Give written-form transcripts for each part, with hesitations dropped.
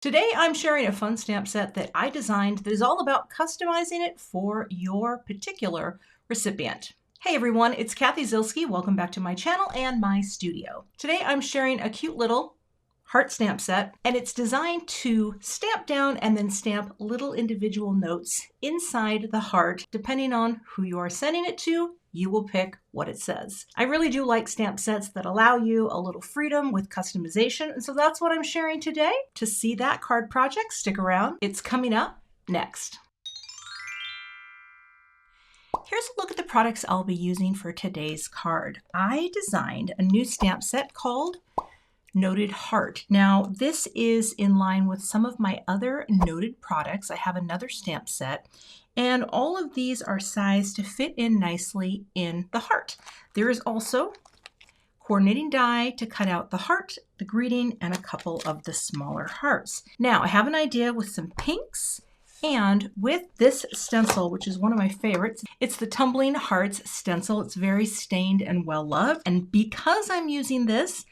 Today I'm sharing a fun stamp set that I designed that is all about customizing it for your particular recipient. Hey everyone, it's Cathy Zielske. Welcome back to my channel and my studio. Today I'm sharing a cute little heart stamp set, and it's designed to stamp down and then stamp little individual notes inside the heart. Depending on who you are sending it to, you will pick what it says. I really do like stamp sets that allow you a little freedom with customization, and so that's what I'm sharing today. To see that card project, stick around. It's coming up next. Here's a look at the products I'll be using for today's card. I designed a new stamp set called Noted Heart. Now, this is in line with some of my other noted products. I have another stamp set, and all of these are sized to fit in nicely in the heart. There is also coordinating die to cut out the heart, the greeting, and a couple of the smaller hearts. Now, I have an idea with some pinks, and with this stencil, which is one of my favorites. It's the Tumbling Hearts stencil. It's very stained and well loved, and because I'm using this,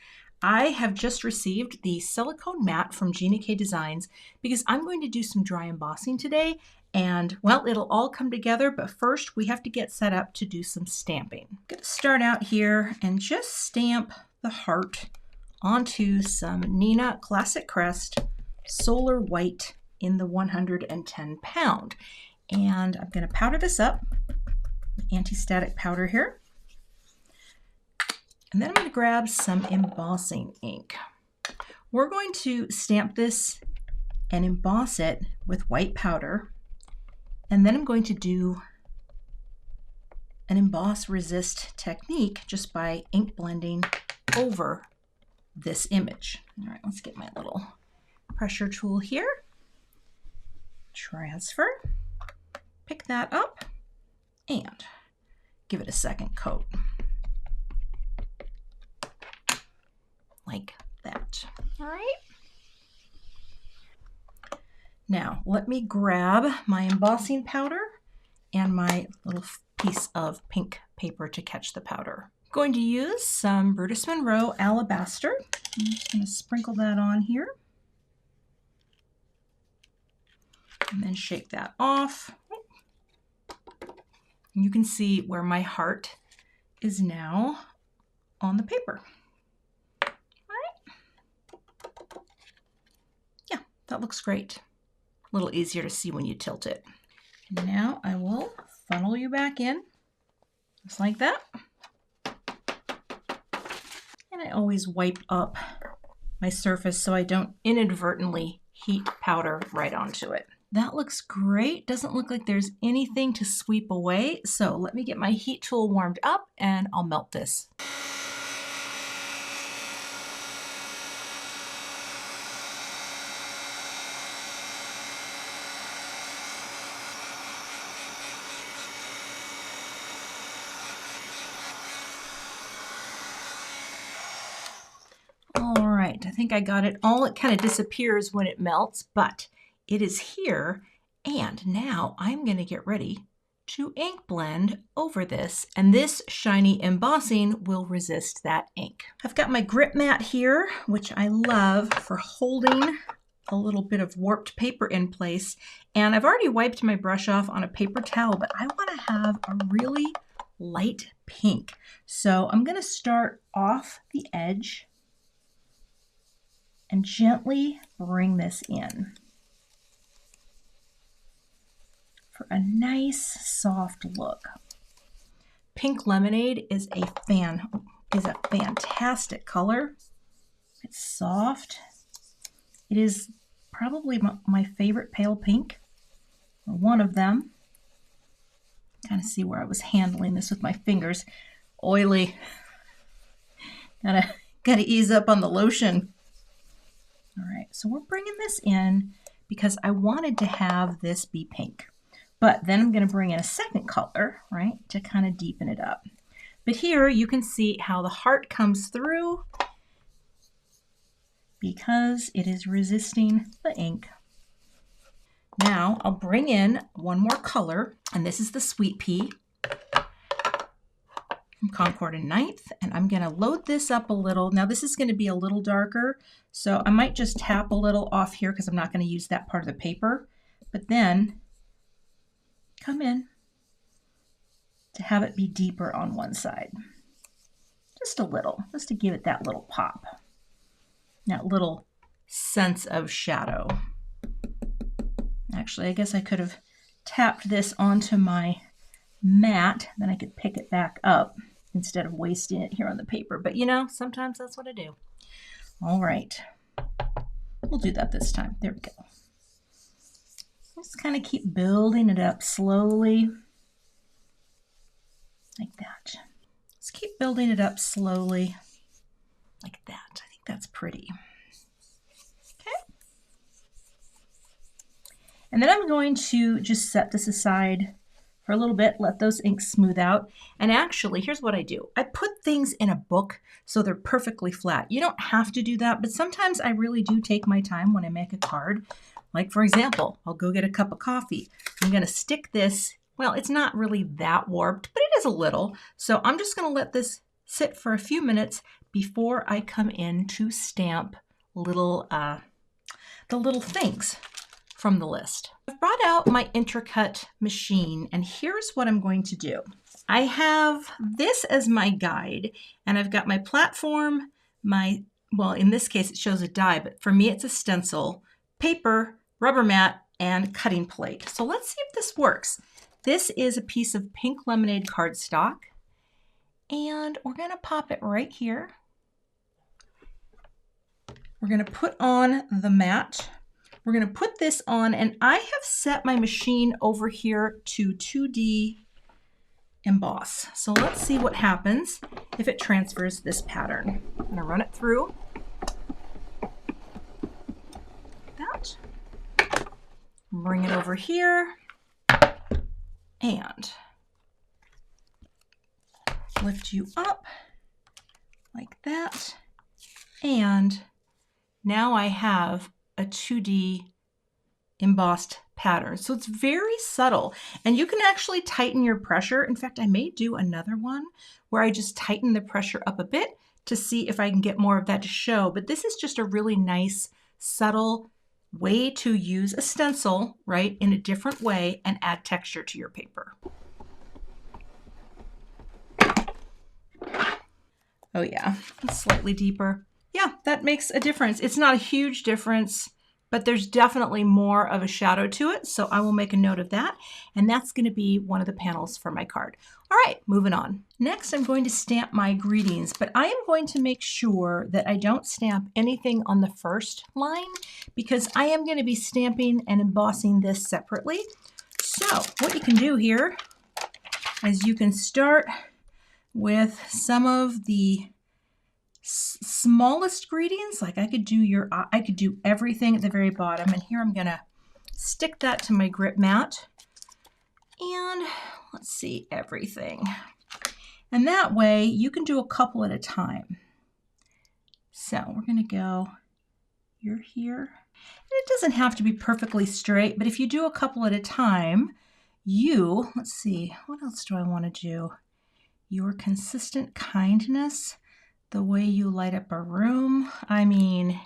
I have just received the silicone mat from Gina K Designs because I'm going to do some dry embossing today, and well, it'll all come together, but first we have to get set up to do some stamping. I'm going to start out here and just stamp the heart onto some Neenah Classic Crest Solar White in the 110 pound. And I'm going to powder this up, anti-static powder here. And then I'm going to grab some embossing ink. We're going to stamp this and emboss it with white powder. And then I'm going to do an emboss resist technique just by ink blending over this image. All right, let's get my little pressure tool here. Transfer, pick that up, and give it a second coat. Like that. All right. Now let me grab my embossing powder and my little piece of pink paper to catch the powder. I'm going to use some Brutus Monroe Alabaster. I'm just going to sprinkle that on here. And then shake that off. You can see where my heart is now on the paper. That looks great. A little easier to see when you tilt it. And now I will funnel you back in, just like that. And I always wipe up my surface so I don't inadvertently heat powder right onto it. That looks great. Doesn't look like there's anything to sweep away. So let me get my heat tool warmed up and I'll melt this. I think I got it all. It kind of disappears when it melts, but it is here. And now I'm going to get ready to ink blend over this, and this shiny embossing will resist that ink. I've got my grip mat here, which I love for holding a little bit of warped paper in place. And I've already wiped my brush off on a paper towel, but I want to have a really light pink. So I'm going to start off the edge and gently bring this in for a nice soft look. Pink Lemonade is a fantastic color. It's soft. It is probably my favorite pale pink, or one of them. Kind of see where I was handling this with my fingers. Oily. Gotta ease up on the lotion. All right, so we're bringing this in because I wanted to have this be pink. But then I'm going to bring in a second color, right, to kind of deepen it up. But here you can see how the heart comes through because it is resisting the ink. Now I'll bring in one more color, and this is the Sweet Pea. from Concord and Ninth, and I'm going to load this up a little. Now this is going to be a little darker, so I might just tap a little off here because I'm not going to use that part of the paper, but then come in to have it be deeper on one side. Just a little, just to give it that little pop, that little sense of shadow. Actually, I guess I could have tapped this onto my mat, then I could pick it back up instead of wasting it here on the paper. But you know, sometimes that's what I do. All right, we'll do that this time. There we go. Just kind of keep building it up slowly, like that. Just keep building it up slowly, like that. I think that's pretty. Okay. And then I'm going to just set this aside for a little bit, let those inks smooth out. And actually, here's what I do. I put things in a book so they're perfectly flat. You don't have to do that, but sometimes I really do take my time when I make a card. Like for example, I'll go get a cup of coffee. I'm gonna stick this, well, it's not really that warped, but it is a little. So I'm just gonna let this sit for a few minutes before I come in to stamp little, the little things from the list. I've brought out my Intri-Cut machine, and here's what I'm going to do. I have this as my guide, and I've got my platform, well, in this case it shows a die, but for me it's a stencil, paper, rubber mat, and cutting plate. So let's see if this works. This is a piece of pink lemonade cardstock, and we're gonna pop it right here. We're gonna put on the mat. We're going to put this on, and I have set my machine over here to 2D emboss. So let's see what happens if it transfers this pattern. I'm going to run it through. That. Bring it over here and lift you up like that. And now I have a 2D embossed pattern. So it's very subtle, and you can actually tighten your pressure. In fact, I may do another one where I just tighten the pressure up a bit to see if I can get more of that to show. But this is just a really nice, subtle way to use a stencil, right, in a different way and add texture to your paper. Oh yeah, it's slightly deeper. Yeah, that makes a difference. It's not a huge difference, but there's definitely more of a shadow to it. So I will make a note of that. And that's going to be one of the panels for my card. All right, moving on. Next, I'm going to stamp my greetings, but I am going to make sure that I don't stamp anything on the first line because I am going to be stamping and embossing this separately. So what you can do here is you can start with some of the smallest greetings. Like I could do everything at the very bottom, and here I'm gonna stick that to my grip mat, and let's see, everything. And that way you can do a couple at a time. So we're gonna go, you're here. And it doesn't have to be perfectly straight, but if you do a couple at a time, let's see, what else do I want to do? Your consistent kindness, the way you light up a room. I mean,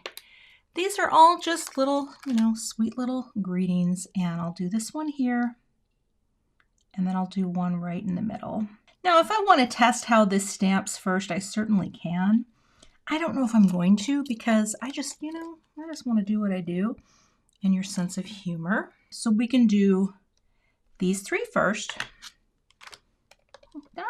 these are all just little, sweet little greetings. And I'll do this one here, and then I'll do one right in the middle. Now, if I want to test how this stamps first, I certainly can. I don't know if I'm going to because I just want to do what I do and your sense of humor. So we can do these three first, like that.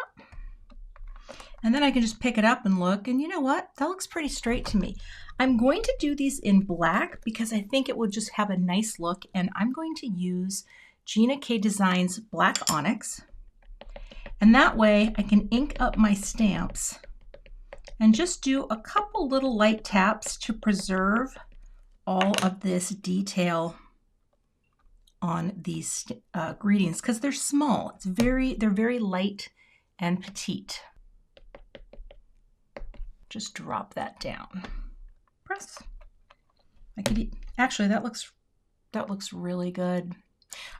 And then I can just pick it up and look, and you know what? That looks pretty straight to me. I'm going to do these in black because I think it will just have a nice look, and I'm going to use Gina K Designs Black Onyx. And that way I can ink up my stamps and just do a couple little light taps to preserve all of this detail on these greetings because they're small. They're very light and petite. Just drop that down. Press. Actually, that looks really good.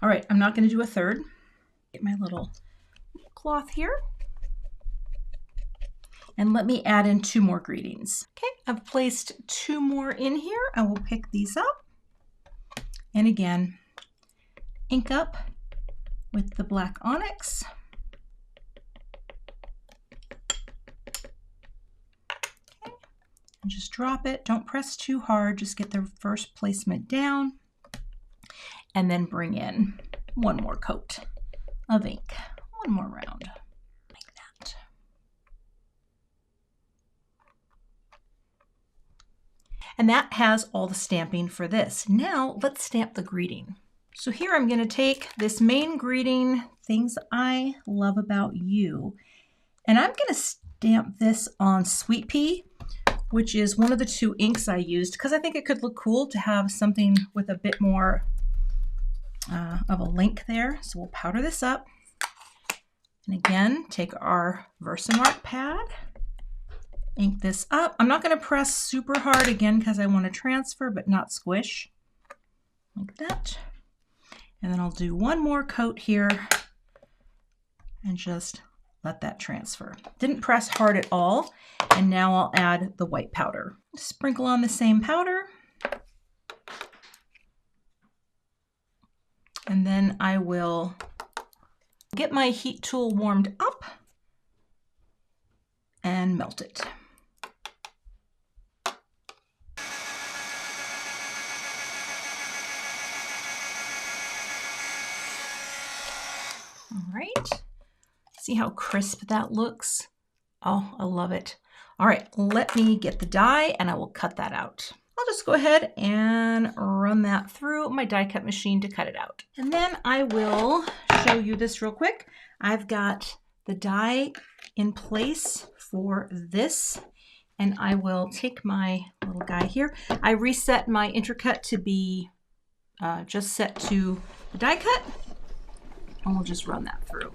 All right, I'm not going to do a third. Get my little cloth here. And let me add in 2 more greetings. Okay, I've placed 2 more in here. I will pick these up. And again, ink up with the black Onyx. Okay, and just drop it. Don't press too hard. Just get the first placement down. And then bring in 1 more coat of ink. 1 more round. Like that. And that has all the stamping for this. Now let's stamp the greeting. So here I'm going to take this main greeting, things I love about you, and I'm going to stamp this on Sweet Pea, which is one of the 2 inks I used because I think it could look cool to have something with a bit more of a link there. So we'll powder this up. And again, take our Versamark pad, ink this up. I'm not going to press super hard again because I want to transfer but not squish. Like that. And then I'll do 1 more coat here and just let that transfer. Didn't press hard at all. And now I'll add the white powder. Sprinkle on the same powder. And then I will get my heat tool warmed up and melt it. All right, see how crisp that looks? Oh, I love it. All right, let me get the die and I will cut that out. I'll just go ahead and run that through my die cut machine to cut it out. And then I will show you this real quick. I've got the die in place for this, and I will take my little guy here. I reset my Intri-Cut to be just set to the die cut, and we'll just run that through.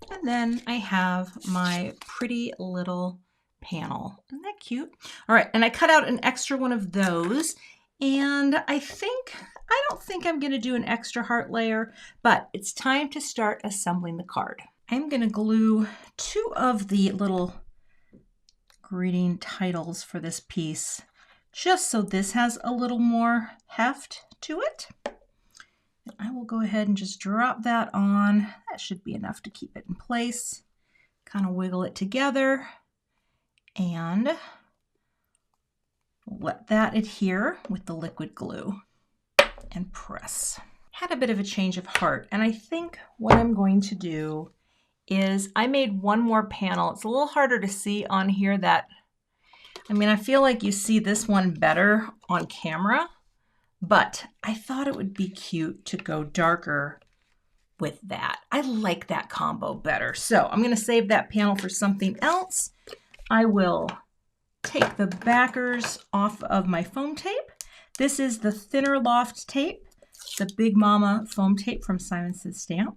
And then I have my pretty little panel. Isn't that cute? All right, and I cut out an extra one of those, and I don't think I'm gonna do an extra heart layer, but it's time to start assembling the card. I'm gonna glue 2 of the little greeting titles for this piece, just so this has a little more heft to it. I will go ahead and just drop that on. That should be enough to keep it in place. Kind of wiggle it together and let that adhere with the liquid glue and press. Had a bit of a change of heart, and I think what I'm going to do is I made 1 more panel. It's a little harder to see on here I feel like you see this one better on camera. But I thought it would be cute to go darker with that. I like that combo better. So I'm going to save that panel for something else. I will take the backers off of my foam tape. This is the thinner loft tape, the Big Mama foam tape from Simon Says Stamp.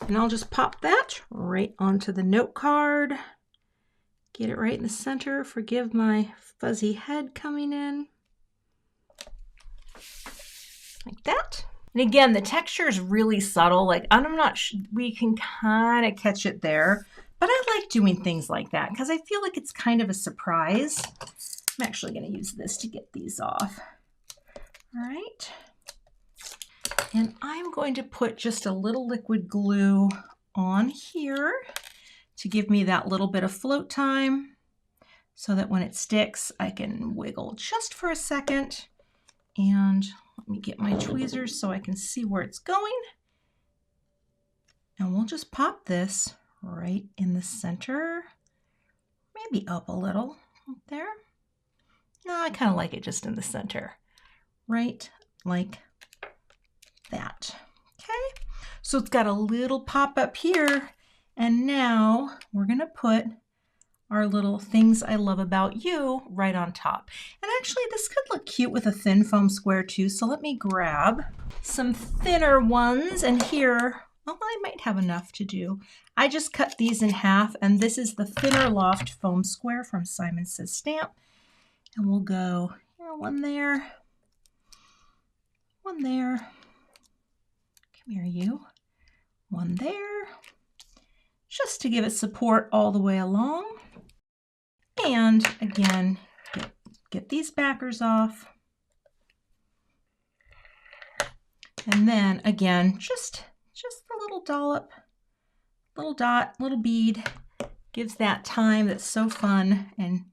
And I'll just pop that right onto the note card. Get it right in the center. Forgive my fuzzy head coming in. Like that. And again, the texture is really subtle. Like, I'm not sure, we can kind of catch it there. But I like doing things like that because I feel like it's kind of a surprise. I'm actually going to use this to get these off. All right. And I'm going to put just a little liquid glue on here to give me that little bit of float time so that when it sticks, I can wiggle just for a second. And let me get my tweezers so I can see where it's going. And we'll just pop this right in the center, maybe up a little there. No, I kind of like it just in the center, right like that. Okay, so it's got a little pop up here. And now we're going to put our little things I love about you right on top. And actually this could look cute with a thin foam square too. So let me grab some thinner ones, and here, well, I might have enough to do. I just cut these in half, and this is the thinner loft foam square from Simon Says Stamp. And we'll go one there one there. Come here, you. One there. Just to give it support all the way along. And again, get these backers off. And then again, just a little dollop, little dot, little bead. Gives that time that's so fun and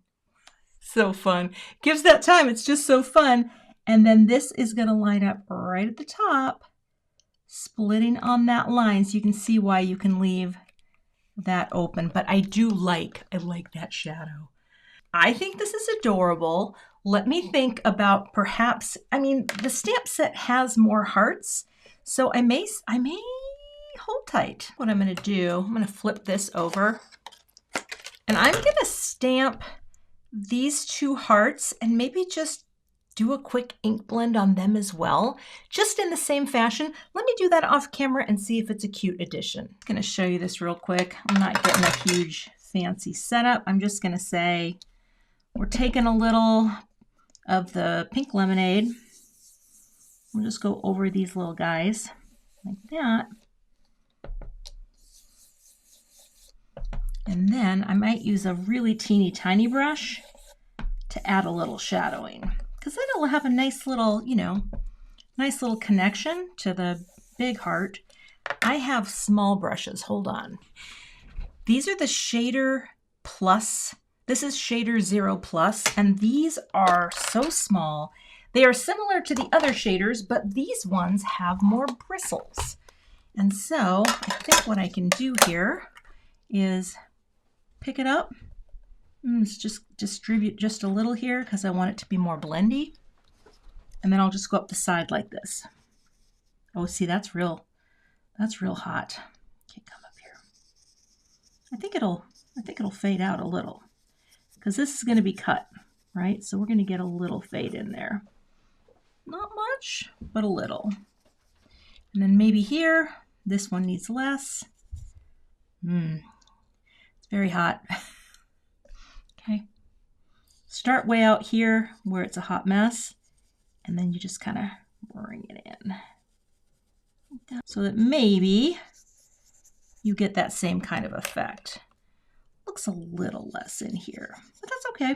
so fun. Gives that time, it's just so fun. And then this is going to line up right at the top, splitting on that line. So you can see why you can leave that open. But I like that shadow. I think this is adorable. Let me think about perhaps, I mean, the stamp set has more hearts, so I may hold tight. What I'm going to do, I'm going to flip this over, and I'm going to stamp these two hearts and maybe just do a quick ink blend on them as well, just in the same fashion. Let me do that off camera and see if it's a cute addition. I'm going to show you this real quick. I'm not getting a huge fancy setup. I'm just going to say we're taking a little of the pink lemonade. We'll just go over these little guys like that. And then I might use a really teeny tiny brush to add a little shadowing, because then it'll have a nice little, you know, nice little connection to the big heart. I have small brushes, hold on. These are the Shader Plus. This is Shader 0 Plus, and these are so small. They are similar to the other shaders, but these ones have more bristles. And so I think what I can do here is pick it up. Let's just distribute just a little here because I want it to be more blendy. And then I'll just go up the side like this. Oh, see, that's real hot. Okay, come up here. I think it'll fade out a little, because this is going to be cut, right? So we're going to get a little fade in there. Not much, but a little. And then maybe here, this one needs less. It's very hot. Okay. Start way out here where it's a hot mess, and then you just kind of bring it in. So that maybe you get that same kind of effect. Looks a little less in here, but that's okay.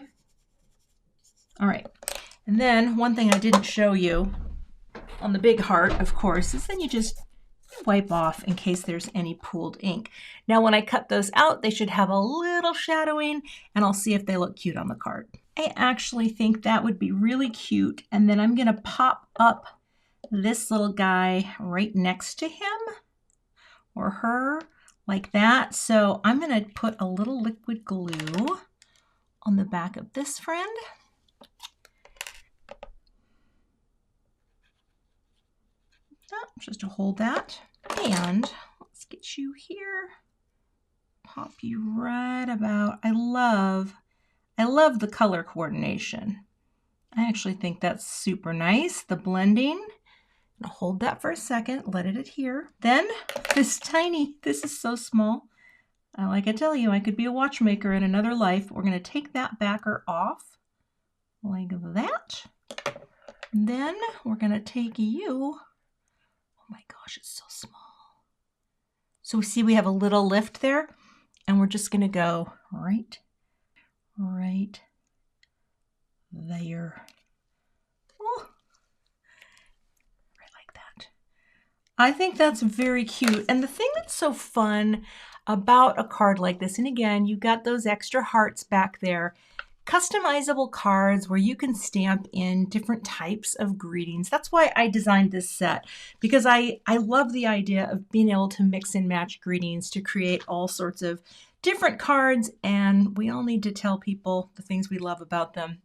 All right, and then one thing I didn't show you on the big heart, of course, is then you just wipe off in case there's any pooled ink. Now when I cut those out, they should have a little shadowing, and I'll see if they look cute on the card. I actually think that would be really cute, and then I'm gonna pop up this little guy right next to him or her, like that. So I'm going to put a little liquid glue on the back of this friend. Just to hold that. And let's get you here. Pop you right about. I love the color coordination. I actually think that's super nice. The blending. I'll hold that for a second, let it adhere. Then this is so small. Like I tell you, I could be a watchmaker in another life. We're gonna take that backer off like that. And then we're gonna take you, oh my gosh, it's so small. So we see we have a little lift there, and we're just gonna go right there. Oh. I think that's very cute. And the thing that's so fun about a card like this, and again, you got those extra hearts back there, customizable cards where you can stamp in different types of greetings. That's why I designed this set, because I love the idea of being able to mix and match greetings to create all sorts of different cards, and we all need to tell people the things we love about them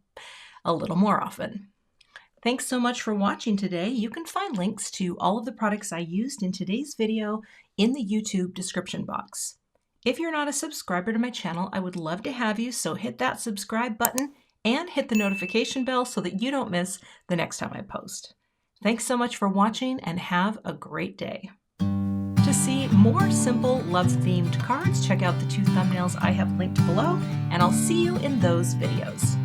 a little more often. Thanks so much for watching today. You can find links to all of the products I used in today's video in the YouTube description box. If you're not a subscriber to my channel, I would love to have you, so hit that subscribe button and hit the notification bell so that you don't miss the next time I post. Thanks so much for watching, and have a great day. To see more simple love-themed cards, check out the 2 thumbnails I have linked below, and I'll see you in those videos.